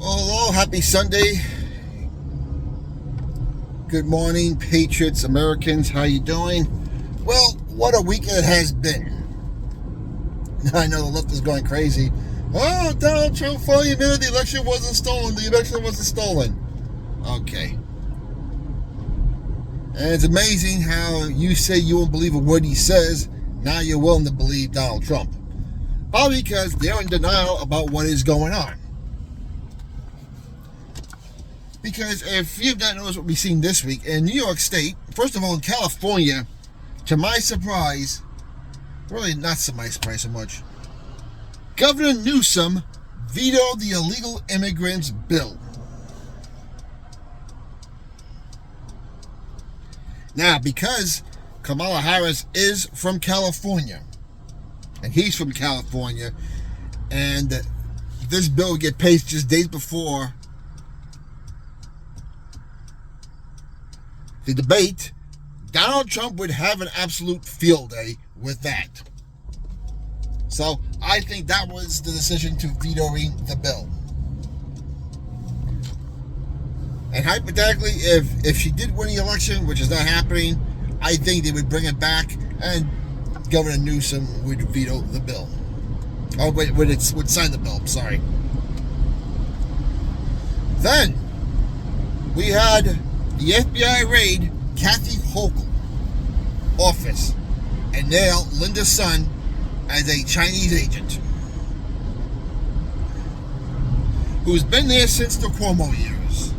Well, hello, happy Sunday. Good morning, Patriots, Americans. How you doing? Well, what a week it has been. I know the left is going crazy. Oh, Donald Trump finally admitted the election wasn't stolen. The election wasn't stolen. Okay. And it's amazing how you say you won't believe a word he says. Now you're willing to believe Donald Trump. Probably because they're in denial about what is going on. Because if you've not noticed what we've seen this week, in New York State, first of all in California, to my surprise, really not to my surprise so much, Governor Newsom vetoed the illegal immigrants bill. Now, because Kamala Harris is from California, and he's from California, and this bill would get passed just days before the debate, Donald Trump would have an absolute field day with that. So I think that was the decision to vetoing the bill. And hypothetically, if she did win the election, which is not happening, I think they would bring it back and Governor Newsom would veto the bill. Oh, would sign the bill, I'm sorry. Then we had the FBI raid Kathy Hochul office and nail Linda's son as a Chinese agent who's been there since the Cuomo years.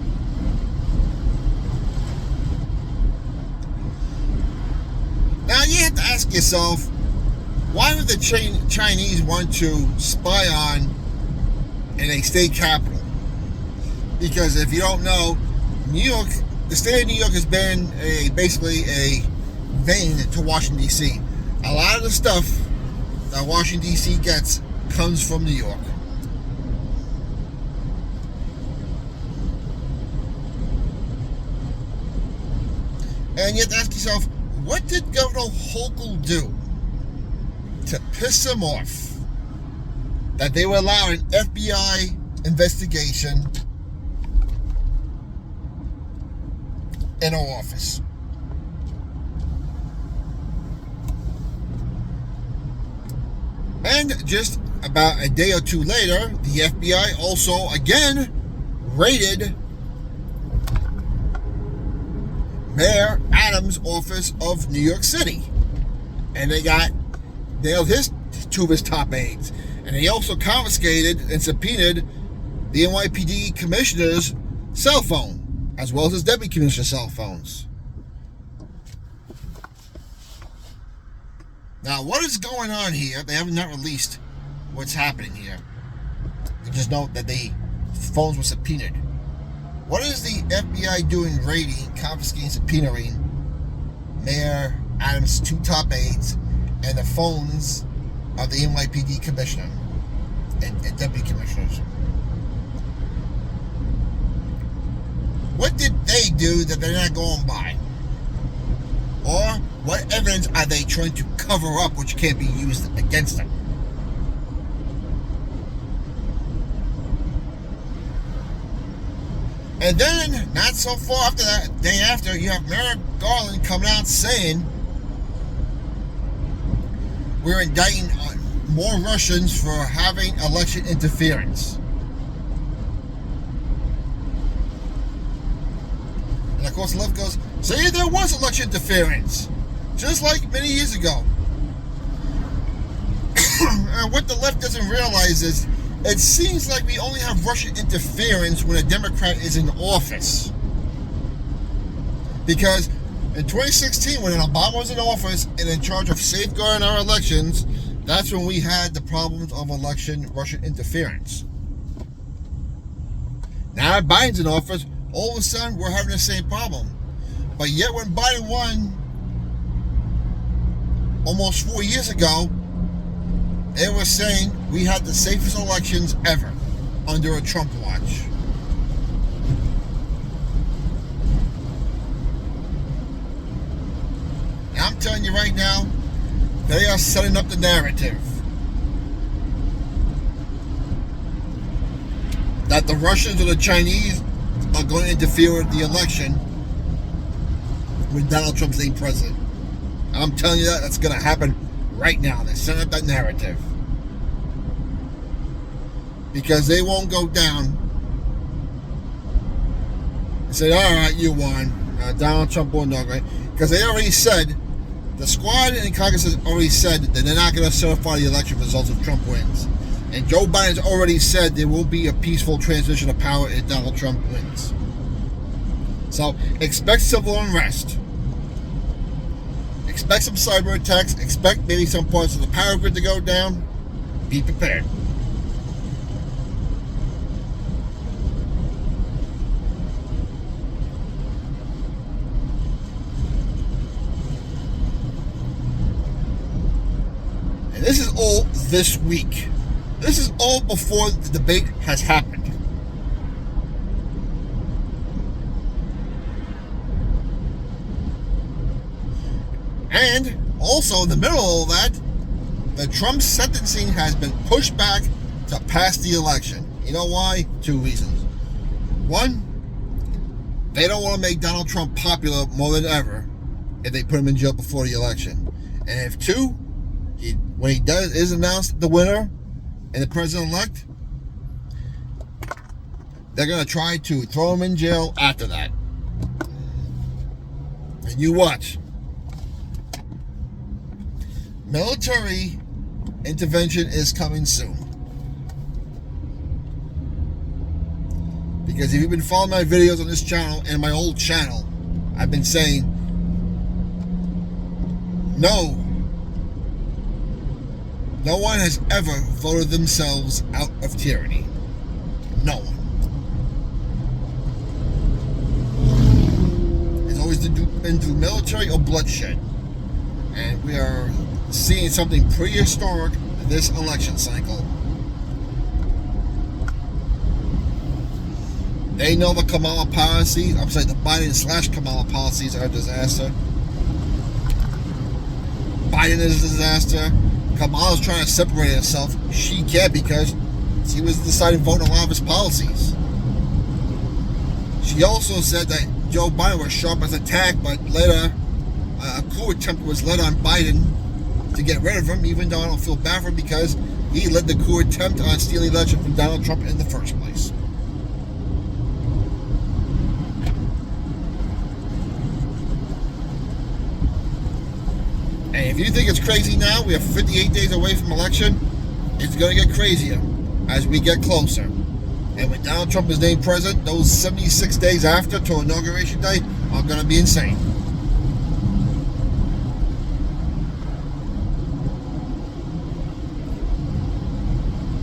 Now you have to ask yourself, why would the Chinese want to spy on in a state capital? Because if you don't know, New York, the state of New York has been basically a vein to Washington, D.C. A lot of the stuff that Washington, D.C. gets comes from New York. And you have to ask yourself, what did Governor Hochul do to piss him off that they would allow an FBI investigation in her office? And just about a day or two later, the FBI also again raided Mayor Adams' office of New York City. And they nailed two of his top aides. And they also confiscated and subpoenaed the NYPD commissioner's cell phone, as well as his deputy commissioner's cell phones. Now, what is going on here? They have not released what's happening here. They just know that the phones were subpoenaed. What is the FBI doing raiding, confiscating, subpoenaing Mayor Adams' two top aides and the phones of the NYPD commissioner and deputy commissioners? What did they do that they're not going by? Or what evidence are they trying to cover up which can't be used against them? And then, not so far after that, day after, you have Merrick Garland coming out saying we're indicting more Russians for having election interference. And of course the left goes, see, there was election interference, just like many years ago. And what the left doesn't realize is, it seems like we only have Russian interference when a Democrat is in office. Because in 2016, when Obama was in office and in charge of safeguarding our elections, that's when we had the problems of election Russian interference. Now that Biden's in office, all of a sudden we're having the same problem. But yet when Biden won almost 4 years ago, they were saying we had the safest elections ever under a Trump watch. Now I'm telling you right now, they are setting up the narrative. that the Russians or the Chinese are going to interfere with the election with Donald Trump's named president. I'm telling you that's going to happen right now. They're setting up that narrative. Because they won't go down and say, all right, you won. Donald Trump won, right? Because they already said, the squad in Congress has already said that they're not going to certify the election results if Trump wins. And Joe Biden's already said there will be a peaceful transition of power if Donald Trump wins. So expect civil unrest. Expect some cyber attacks. Expect maybe some parts of the power grid to go down. Be prepared. And this is all this week. This is all before the debate has happened. And also in the middle of all that, the Trump sentencing has been pushed back to pass the election. You know why? 2 reasons. One, they don't want to make Donald Trump popular more than ever if they put him in jail before the election. And if two, when he is announced the winner and the president-elect, they're going to try to throw him in jail after that. And you watch. Military intervention is coming soon. Because if you've been following my videos on this channel and my old channel, I've been saying, no one has ever voted themselves out of tyranny. No one. It's always been through military or bloodshed. And we are seeing something prehistoric in this election cycle. They know the Kamala policies, I'm sorry, the Biden/Kamala policies are a disaster. Biden is a disaster. Kamala's trying to separate herself. She can't because she was deciding to vote on a lot of his policies. She also said that Joe Biden was sharp as a tack, but later a coup attempt was led on Biden to get rid of him, even though I don't feel bad for him because he led the coup attempt on stealing the election from Donald Trump in the first place. And if you think it's crazy now, we are 58 days away from election, it's going to get crazier as we get closer. And when Donald Trump is named president, those 76 days after to Inauguration Day are going to be insane.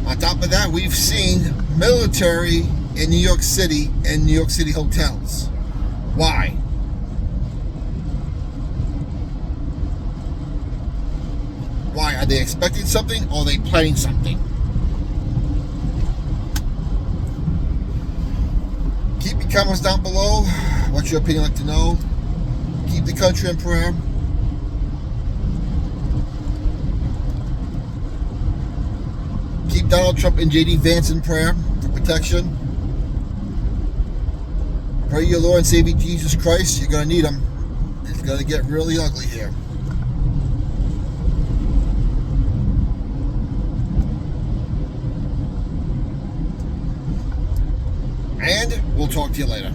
On top of that, we've seen military in New York City and New York City hotels. Why? Why? Are they expecting something or are they planning something? Keep your comments down below. What's your opinion? I'd like to know. Keep the country in prayer. Keep Donald Trump and J.D. Vance in prayer for protection. Pray your Lord and Savior Jesus Christ. You're going to need him. It's going to get really ugly here. And we'll talk to you later.